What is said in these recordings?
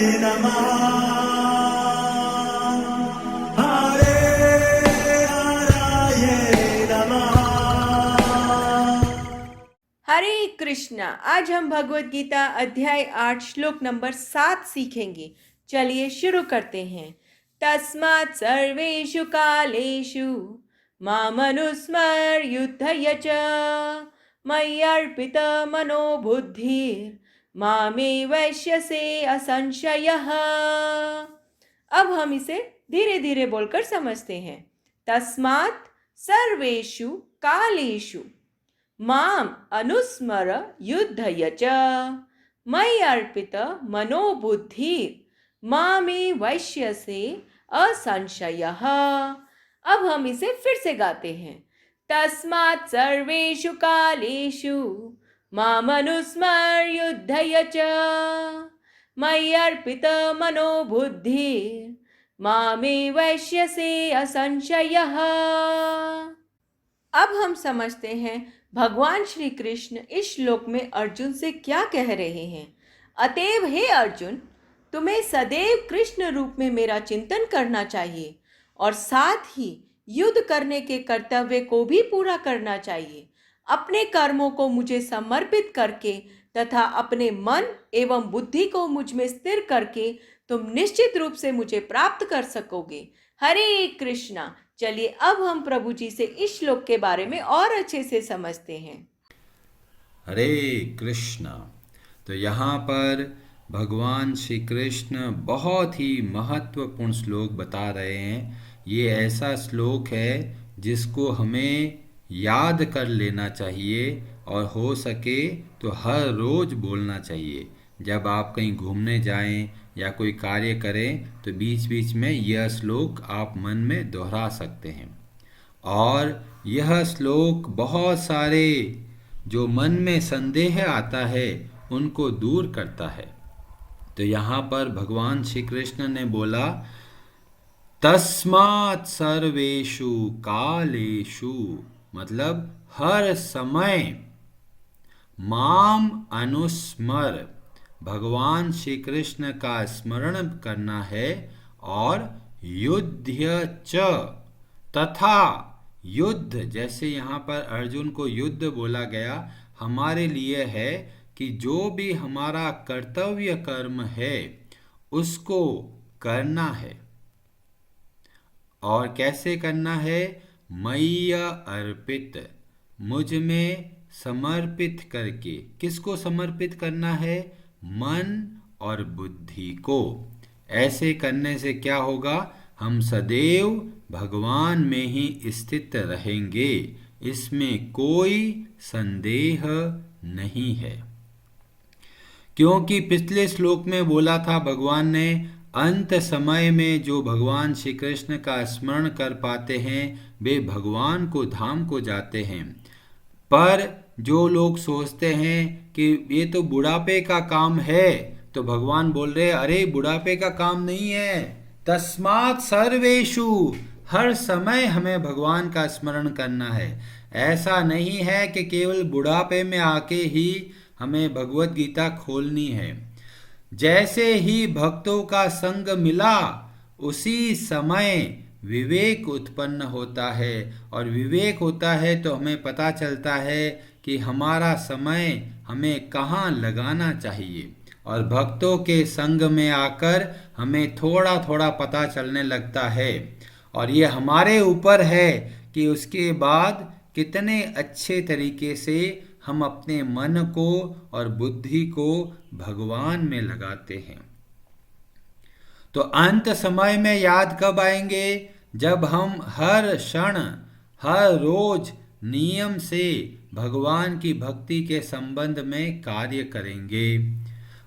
नमः हरे हराये नमः। हरे कृष्णा। आज हम भगवत गीता अध्याय 8 श्लोक नंबर 7 सीखेंगे। चलिए शुरू करते हैं। तस्मात् सर्वेषु कालेषु मामनुस्मर्युद्धय च मय्यर्पित मनो बुद्धिर् मामे वैश्यसे असंशयः। अब हम इसे धीरे धीरे बोलकर समझते हैं। तस्मात् सर्वेषु कालेषु माम अनुस्मर युद्धय च मयि अर्पित मनोबुद्धि मामे वैश्यसे असंशयः। अब हम इसे फिर से गाते हैं। तस्मात् सर्वेषु कालेषु माम अनुस्मर युद्धय च मयि अर्पित मनोबुद्धि मामे वैश्यसे असंशयः। अब हम समझते हैं भगवान श्री कृष्ण इस श्लोक में अर्जुन से क्या कह रहे हैं। अतएव हे अर्जुन, तुम्हें सदैव कृष्ण रूप में मेरा चिंतन करना चाहिए और साथ ही युद्ध करने के कर्तव्य को भी पूरा करना चाहिए। अपने कर्मों को मुझे समर्पित करके तथा अपने मन एवं बुद्धि को मुझ में स्थिर करके तुम निश्चित रूप से मुझे प्राप्त कर सकोगे। हरे कृष्णा। चलिए अब हम प्रभु जी से इस श्लोक के बारे में और अच्छे से समझते हैं। हरे कृष्णा। तो यहाँ पर भगवान श्री कृष्ण बहुत ही महत्वपूर्ण श्लोक बता रहे हैं। ये ऐसा श्लोक है जिसको हमें याद कर लेना चाहिए और हो सके तो हर रोज़ बोलना चाहिए। जब आप कहीं घूमने जाएं या कोई कार्य करें तो बीच बीच में यह श्लोक आप मन में दोहरा सकते हैं। और यह श्लोक बहुत सारे जो मन में संदेह आता है उनको दूर करता है। तो यहाँ पर भगवान श्री कृष्ण ने बोला तस्मात् सर्वेषु कालेषु, मतलब हर समय माम अनुस्मर, भगवान श्री कृष्ण का स्मरण करना है और युद्ध च, तथा युद्ध, जैसे यहाँ पर अर्जुन को युद्ध बोला गया, हमारे लिए है कि जो भी हमारा कर्तव्य कर्म है उसको करना है। और कैसे करना है? मय्य अर्पित, मुझ में समर्पित करके। किसको समर्पित करना है? मन और बुद्धि को। ऐसे करने से क्या होगा? हम सदैव भगवान में ही स्थित रहेंगे, इसमें कोई संदेह नहीं है। क्योंकि पिछले श्लोक में बोला था भगवान ने, अंत समय में जो भगवान श्री कृष्ण का स्मरण कर पाते हैं वे भगवान को धाम को जाते हैं। पर जो लोग सोचते हैं कि ये तो बुढ़ापे का काम है, तो भगवान बोल रहे अरे बुढ़ापे का काम नहीं है। तस्मात् सर्वेषु, हर समय हमें भगवान का स्मरण करना है। ऐसा नहीं है कि केवल बुढ़ापे में आके ही हमें भगवत गीता खोलनी है। जैसे ही भक्तों का संग मिला उसी समय विवेक उत्पन्न होता है, और विवेक होता है तो हमें पता चलता है कि हमारा समय हमें कहाँ लगाना चाहिए। और भक्तों के संग में आकर हमें थोड़ा थोड़ा पता चलने लगता है, और ये हमारे ऊपर है कि उसके बाद कितने अच्छे तरीके से हम अपने मन को और बुद्धि को भगवान में लगाते हैं। तो अंत समय में याद कब आएंगे? जब हम हर क्षण हर रोज नियम से भगवान की भक्ति के संबंध में कार्य करेंगे।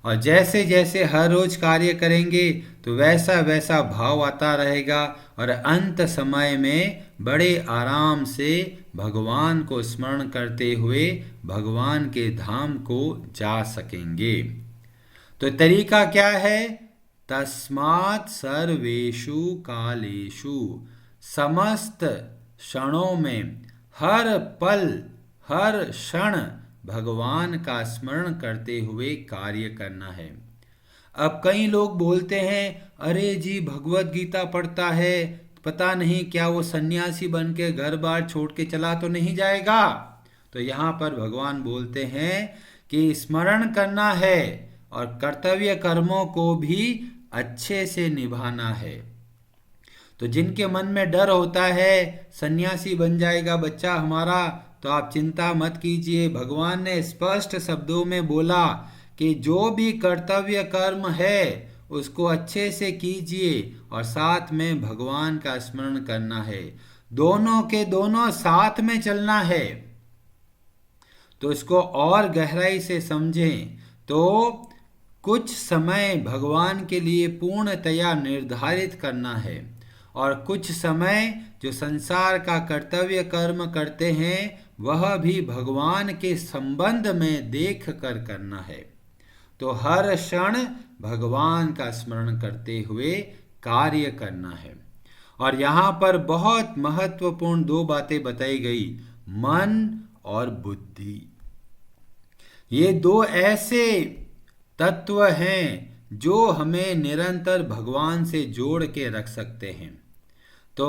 और जैसे जैसे हर रोज कार्य करेंगे तो वैसा वैसा भाव आता रहेगा, और अंत समय में बड़े आराम से भगवान को स्मरण करते हुए भगवान के धाम को जा सकेंगे। तो तरीका क्या है? तस्मात् सर्वेषु कालेषु, समस्त क्षणों में, हर पल हर क्षण भगवान का स्मरण करते हुए कार्य करना है। अब कई लोग बोलते हैं, अरे जी भगवत गीता पढ़ता है, पता नहीं क्या वो सन्यासी बन के घर बार छोड़ के चला तो नहीं जाएगा। तो यहाँ पर भगवान बोलते हैं कि स्मरण करना है और कर्तव्य कर्मों को भी अच्छे से निभाना है। तो जिनके मन में डर होता है सन्यासी बन जाएगा बच्चा हमारा, तो आप चिंता मत कीजिए। भगवान ने स्पष्ट शब्दों में बोला कि जो भी कर्तव्य कर्म है उसको अच्छे से कीजिए और साथ में भगवान का स्मरण करना है। दोनों के दोनों साथ में चलना है। तो इसको और गहराई से समझें तो कुछ समय भगवान के लिए पूर्णतया निर्धारित करना है और कुछ समय जो संसार का कर्तव्य कर्म करते हैं वह भी भगवान के संबंध में देख कर करना है। तो हर क्षण भगवान का स्मरण करते हुए कार्य करना है। और यहाँ पर बहुत महत्वपूर्ण दो बातें बताई गई, मन और बुद्धि। ये दो ऐसे तत्व हैं जो हमें निरंतर भगवान से जोड़ के रख सकते हैं। तो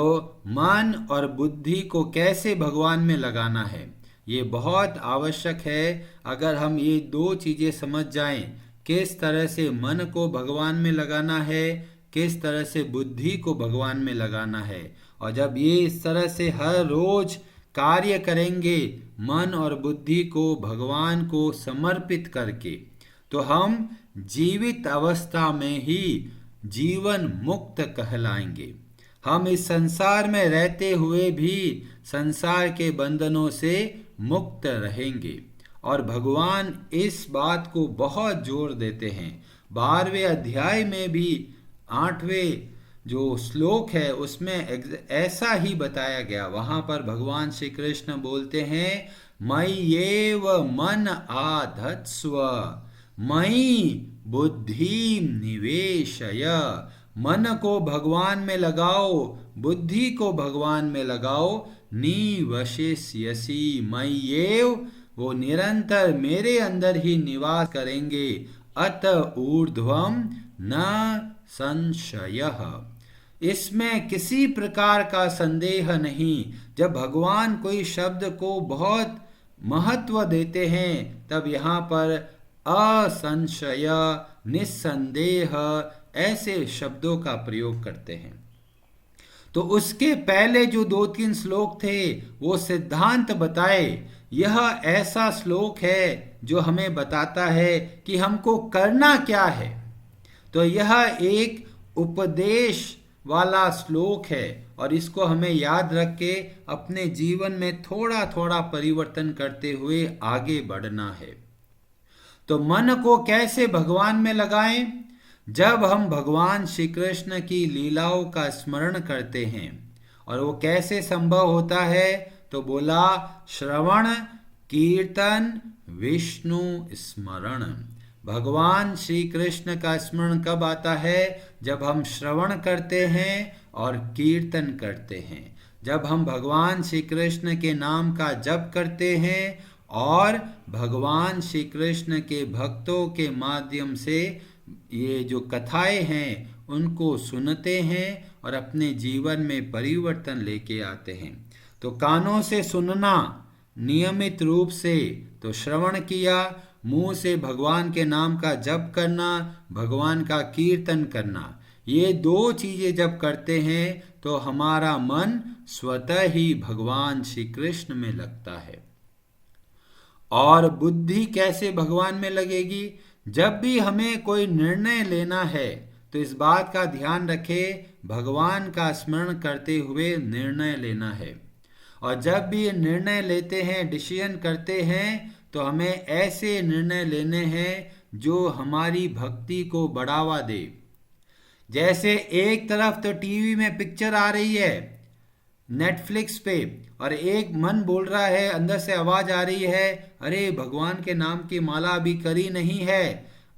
मन और बुद्धि को कैसे भगवान में लगाना है ये बहुत आवश्यक है। अगर हम ये दो चीज़ें समझ जाएं, किस तरह से मन को भगवान में लगाना है, किस तरह से बुद्धि को भगवान में लगाना है, और जब ये इस तरह से हर रोज कार्य करेंगे मन और बुद्धि को भगवान को समर्पित करके, तो हम जीवित अवस्था में ही जीवन मुक्त कहलाएंगे। हम इस संसार में रहते हुए भी संसार के बंधनों से मुक्त रहेंगे। और भगवान इस बात को बहुत जोर देते हैं। 12वें अध्याय में भी 8वें जो श्लोक है उसमें ऐसा ही बताया गया। वहां पर भगवान श्री कृष्ण बोलते हैं, मय्येव मन आधत्स्व मयि बुद्धि निवेशय। मन को भगवान में लगाओ, बुद्धि को भगवान में लगाओ। निवशिष्यसि मय्येव, वो निरंतर मेरे अंदर ही निवास करेंगे। अत ऊर्ध्वम न संशयः, इसमें किसी प्रकार का संदेह नहीं। जब भगवान कोई शब्द को बहुत महत्व देते हैं तब यहाँ पर असंशय, निस्संदेह ऐसे शब्दों का प्रयोग करते हैं। तो उसके पहले जो 2-3 श्लोक थे वो सिद्धांत बताए। यह ऐसा श्लोक है जो हमें बताता है कि हमको करना क्या है। तो यह एक उपदेश वाला श्लोक है और इसको हमें याद रख के अपने जीवन में थोड़ा थोड़ा परिवर्तन करते हुए आगे बढ़ना है। तो मन को कैसे भगवान में लगाएं? जब हम भगवान श्री कृष्ण की लीलाओं का स्मरण करते हैं। और वो कैसे संभव होता है? तो बोला, श्रवण कीर्तन विष्णु स्मरण। भगवान श्री कृष्ण का स्मरण कब आता है? जब हम श्रवण करते हैं और कीर्तन करते हैं, जब हम भगवान श्री कृष्ण के नाम का जप करते हैं और भगवान श्री कृष्ण के भक्तों के माध्यम से ये जो कथाएं हैं उनको सुनते हैं और अपने जीवन में परिवर्तन लेके आते हैं। तो कानों से सुनना नियमित रूप से, तो श्रवण किया, मुंह से भगवान के नाम का जप करना, भगवान का कीर्तन करना, ये 2 चीजें जब करते हैं तो हमारा मन स्वतः ही भगवान श्री कृष्ण में लगता है। और बुद्धि कैसे भगवान में लगेगी? जब भी हमें कोई निर्णय लेना है तो इस बात का ध्यान रखें, भगवान का स्मरण करते हुए निर्णय लेना है। और जब भी निर्णय लेते हैं, डिसीजन करते हैं, तो हमें ऐसे निर्णय लेने हैं जो हमारी भक्ति को बढ़ावा दे। जैसे एक तरफ तो टीवी में पिक्चर आ रही है नेटफ्लिक्स पे, और एक मन बोल रहा है, अंदर से आवाज आ रही है, अरे भगवान के नाम की माला अभी करी नहीं है।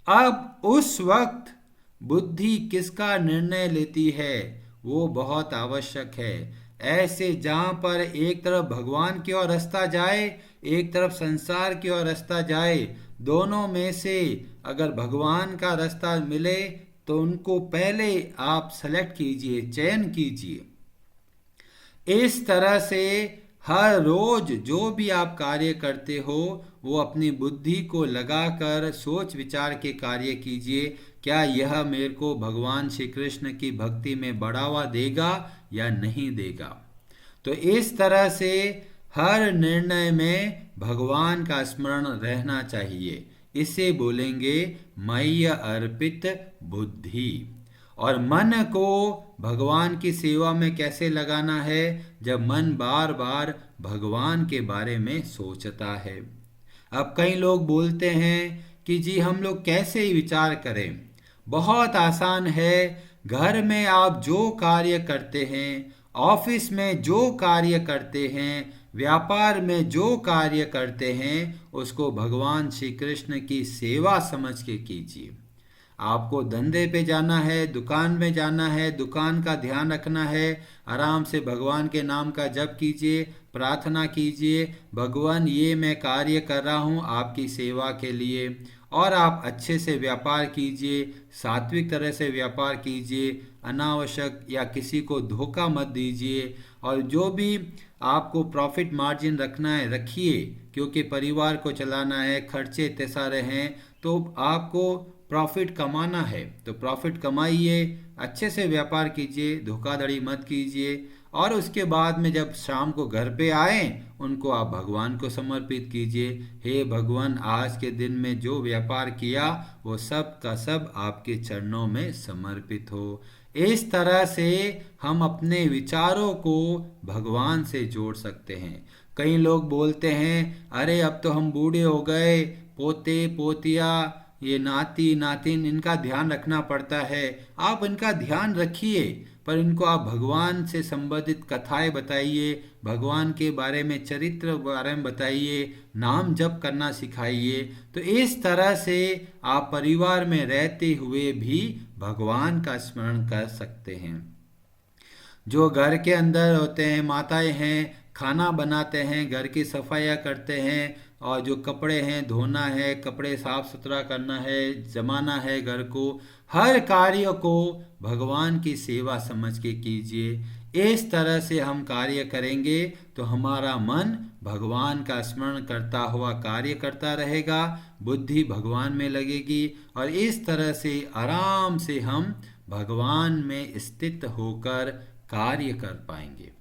अब उस वक्त बुद्धि किसका निर्णय लेती है वो बहुत आवश्यक है। ऐसे जहां पर एक तरफ भगवान की ओर रास्ता जाए, एक तरफ संसार की ओर रास्ता जाए, दोनों में से अगर भगवान का रास्ता मिले तो उनको पहले आप सेलेक्ट कीजिए, चयन कीजिए। इस तरह से हर रोज जो भी आप कार्य करते हो वो अपनी बुद्धि को लगाकर सोच विचार के कार्य कीजिए, क्या यह मेरे को भगवान श्री कृष्ण की भक्ति में बढ़ावा देगा या नहीं देगा। तो इस तरह से हर निर्णय में भगवान का स्मरण रहना चाहिए। इसे बोलेंगे मय्य अर्पित बुद्धि। और मन को भगवान की सेवा में कैसे लगाना है, जब मन बार बार भगवान के बारे में सोचता है। अब कई लोग बोलते हैं कि जी हम लोग कैसे विचार करें। बहुत आसान है। घर में आप जो कार्य करते हैं, ऑफिस में जो कार्य करते हैं, व्यापार में जो कार्य करते हैं, उसको भगवान श्री कृष्ण की सेवा समझ के कीजिए। आपको धंधे पे जाना है, दुकान में जाना है, दुकान का ध्यान रखना है, आराम से भगवान के नाम का जप कीजिए, प्रार्थना कीजिए, भगवान ये मैं कार्य कर रहा हूँ आपकी सेवा के लिए। और आप अच्छे से व्यापार कीजिए, सात्विक तरह से व्यापार कीजिए, अनावश्यक या किसी को धोखा मत दीजिए। और जो भी आपको प्रॉफिट मार्जिन रखना है रखिए, क्योंकि परिवार को चलाना है, खर्चे इतने सारे हैं, तो आपको प्रॉफिट कमाना है तो प्रॉफिट कमाइए, अच्छे से व्यापार कीजिए, धोखाधड़ी मत कीजिए। और उसके बाद में जब शाम को घर पे आए उनको आप भगवान को समर्पित कीजिए। हे भगवान, आज के दिन में जो व्यापार किया वो सब का सब आपके चरणों में समर्पित हो। इस तरह से हम अपने विचारों को भगवान से जोड़ सकते हैं। कई लोग बोलते हैं अरे अब तो हम बूढ़े हो गए, पोते पोतिया ये नाती नातिन इनका ध्यान रखना पड़ता है। आप इनका ध्यान रखिए, पर इनको आप भगवान से संबंधित कथाएं बताइए, भगवान के बारे में चरित्र बारे में बताइए, नाम जप करना सिखाइए। तो इस तरह से आप परिवार में रहते हुए भी भगवान का स्मरण कर सकते हैं। जो घर के अंदर होते हैं, माताएं हैं, खाना बनाते हैं, घर की सफाइयाँ करते हैं, और जो कपड़े हैं धोना है, कपड़े साफ सुथरा करना है, जमाना है घर को, हर कार्य को भगवान की सेवा समझ के कीजिए। इस तरह से हम कार्य करेंगे तो हमारा मन भगवान का स्मरण करता हुआ कार्य करता रहेगा, बुद्धि भगवान में लगेगी, और इस तरह से आराम से हम भगवान में स्थित होकर कार्य कर पाएंगे।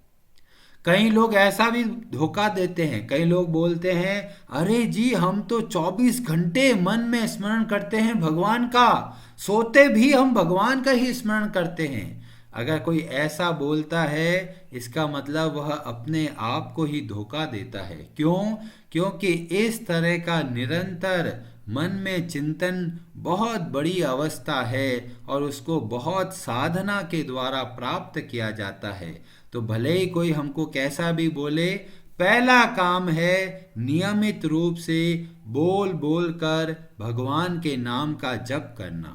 कई लोग ऐसा भी धोखा देते हैं। कई लोग बोलते हैं अरे जी हम तो 24 घंटे मन में स्मरण करते हैं भगवान का, सोते भी हम भगवान का ही स्मरण करते हैं। अगर कोई ऐसा बोलता है इसका मतलब वह अपने आप को ही धोखा देता है। क्यों? क्योंकि इस तरह का निरंतर मन में चिंतन बहुत बड़ी अवस्था है और उसको बहुत साधना के द्वारा प्राप्त किया जाता है। तो भले ही कोई हमको कैसा भी बोले, पहला काम है नियमित रूप से बोल बोल कर भगवान के नाम का जप करना।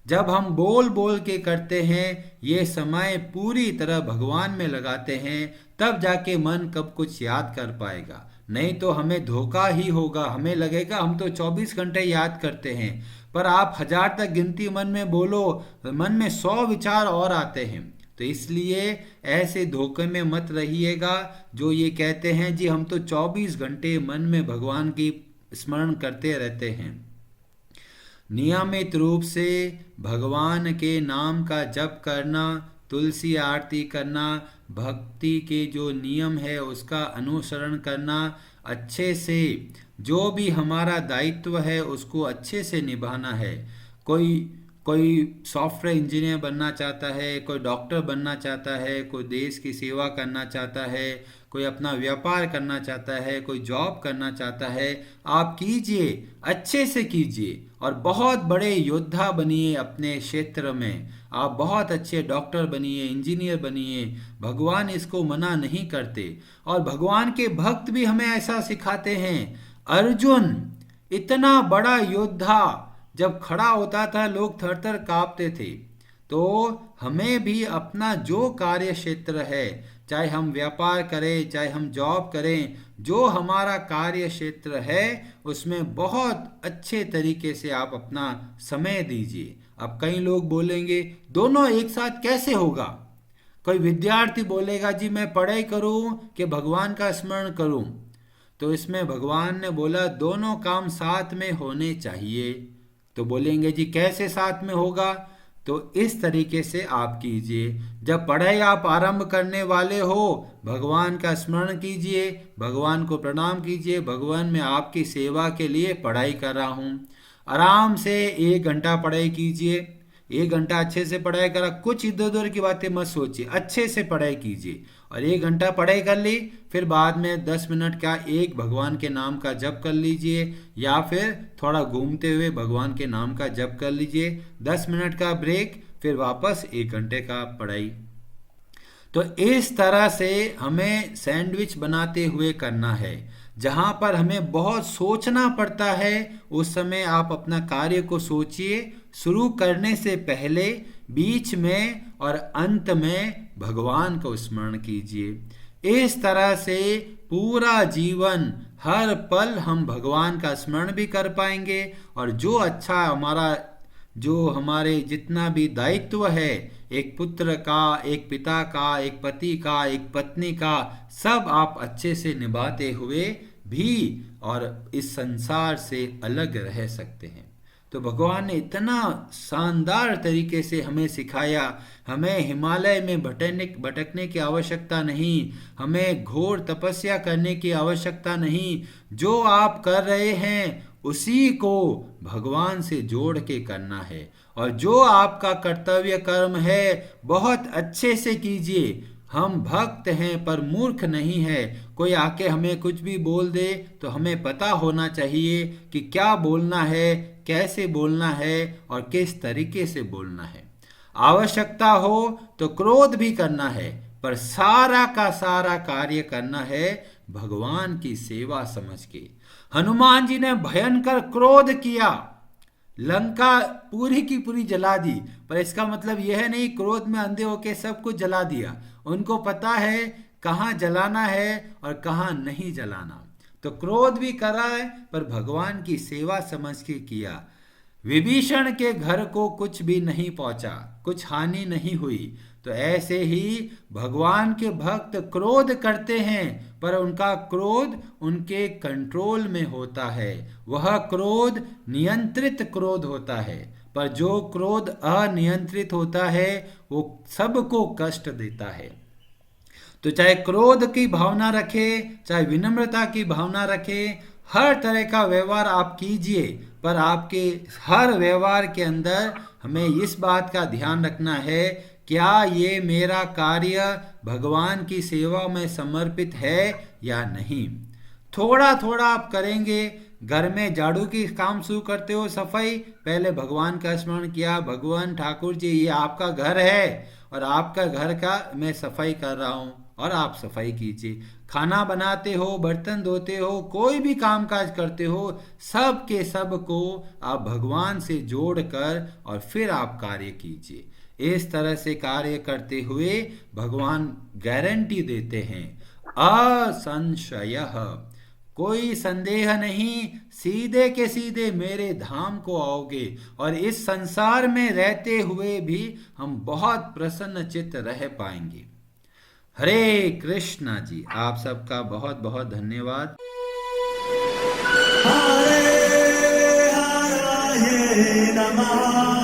जब हम बोल बोल के करते हैं, ये समय पूरी तरह भगवान में लगाते हैं, तब जाके मन कब कुछ याद कर पाएगा। नहीं तो हमें धोखा ही होगा, हमें लगेगा हम तो 24 घंटे याद करते हैं, पर आप 1000 तक गिनती मन में बोलो, मन में 100 विचार और आते हैं। तो इसलिए ऐसे धोखे में मत रहिएगा जो ये कहते हैं जी हम तो 24 घंटे मन में भगवान की स्मरण करते रहते हैं। नियमित रूप से भगवान के नाम का जप करना, तुलसी आरती करना, भक्ति के जो नियम है उसका अनुसरण करना, अच्छे से जो भी हमारा दायित्व है उसको अच्छे से निभाना है। कोई सॉफ्टवेयर इंजीनियर बनना चाहता है, कोई डॉक्टर बनना चाहता है, कोई देश की सेवा करना चाहता है, कोई अपना व्यापार करना चाहता है, कोई जॉब करना चाहता है, आप कीजिए, अच्छे से कीजिए और बहुत बड़े योद्धा बनिए अपने क्षेत्र में। आप बहुत अच्छे डॉक्टर बनिए, इंजीनियर बनिए, भगवान इसको मना नहीं करते। और भगवान के भक्त भी हमें ऐसा सिखाते हैं। अर्जुन इतना बड़ा योद्धा जब खड़ा होता था लोग थर थर कांपते थे। तो हमें भी अपना जो कार्य क्षेत्र है, चाहे हम व्यापार करें, चाहे हम जॉब करें, जो हमारा कार्य क्षेत्र है उसमें बहुत अच्छे तरीके से आप अपना समय दीजिए। अब कई लोग बोलेंगे दोनों एक साथ कैसे होगा। कोई विद्यार्थी बोलेगा जी मैं पढ़ाई करूं कि भगवान का स्मरण करूं, तो इसमें भगवान ने बोला दोनों काम साथ में होने चाहिए। तो बोलेंगे जी कैसे साथ में होगा, तो इस तरीके से आप कीजिए। जब पढ़ाई आप आरंभ करने वाले हो, भगवान का स्मरण कीजिए, भगवान को प्रणाम कीजिए, भगवान मैं आपकी सेवा के लिए पढ़ाई कर रहा हूँ। आराम से 1 घंटा पढ़ाई कीजिए, 1 घंटा अच्छे से पढ़ाई करा, कुछ इधर उधर की बातें मत सोचिए, अच्छे से पढ़ाई कीजिए। और 1 घंटा पढ़ाई कर ली, फिर बाद में 10 मिनट का एक भगवान के नाम का जप कर लीजिए, या फिर थोड़ा घूमते हुए भगवान के नाम का जप कर लीजिए। 10 मिनट का ब्रेक, फिर वापस 1 घंटे का पढ़ाई। तो इस तरह से हमें सैंडविच बनाते हुए करना है। जहाँ पर हमें बहुत सोचना पड़ता है उस समय आप अपना कार्य को सोचिए, शुरू करने से पहले, बीच में और अंत में भगवान को स्मरण कीजिए। इस तरह से पूरा जीवन हर पल हम भगवान का स्मरण भी कर पाएंगे, और जो अच्छा जो हमारे जितना भी दायित्व है, एक पुत्र का, एक पिता का, एक पति का, एक पत्नी का, सब आप अच्छे से निभाते हुए भी और इस संसार से अलग रह सकते हैं। तो भगवान ने इतना शानदार तरीके से हमें सिखाया। हमें हिमालय में भटकने की आवश्यकता नहीं, हमें घोर तपस्या करने की आवश्यकता नहीं। जो आप कर रहे हैं उसी को भगवान से जोड़ के करना है, और जो आपका कर्तव्य कर्म है बहुत अच्छे से कीजिए। हम भक्त हैं पर मूर्ख नहीं है। कोई आके हमें कुछ भी बोल दे तो हमें पता होना चाहिए कि क्या बोलना है, कैसे बोलना है और किस तरीके से बोलना है। आवश्यकता हो तो क्रोध भी करना है, पर सारा का सारा कार्य करना है भगवान की सेवा समझ के। हनुमान जी ने भयंकर क्रोध किया, लंका पूरी की पूरी जला दी, पर इसका मतलब यह नहीं क्रोध में अंधे होके सब कुछ जला दिया। उनको पता है कहाँ जलाना है और कहाँ नहीं जलाना। तो क्रोध भी करा है पर भगवान की सेवा समझ के किया। विभीषण के घर को कुछ भी नहीं पहुंचा, कुछ हानि नहीं हुई। तो ऐसे ही भगवान के भक्त क्रोध करते हैं, पर उनका क्रोध उनके कंट्रोल में होता है। वह क्रोध नियंत्रित क्रोध होता है, पर जो क्रोध अनियंत्रित होता है वो सबको कष्ट देता है। तो चाहे क्रोध की भावना रखे, चाहे विनम्रता की भावना रखे, हर तरह का व्यवहार आप कीजिए, पर आपके हर व्यवहार के अंदर हमें इस बात का ध्यान रखना है, क्या ये मेरा कार्य भगवान की सेवा में समर्पित है या नहीं। थोड़ा थोड़ा आप करेंगे। घर में झाड़ू की काम शुरू करते हो, सफाई, पहले भगवान का स्मरण किया, भगवान ठाकुर जी ये आपका घर है और आपका घर का मैं सफाई कर रहा हूँ, और आप सफाई कीजिए। खाना बनाते हो, बर्तन धोते हो, कोई भी काम काज करते हो, सब के सब को आप भगवान से जोड़कर और फिर आप कार्य कीजिए। इस तरह से कार्य करते हुए भगवान गारंटी देते हैं, असंशयः, कोई संदेह नहीं, सीधे के सीधे मेरे धाम को आओगे, और इस संसार में रहते हुए भी हम बहुत प्रसन्न चित्त रह पाएंगे। हरे कृष्णा जी, आप सबका बहुत बहुत धन्यवाद। हरे हरे नमः।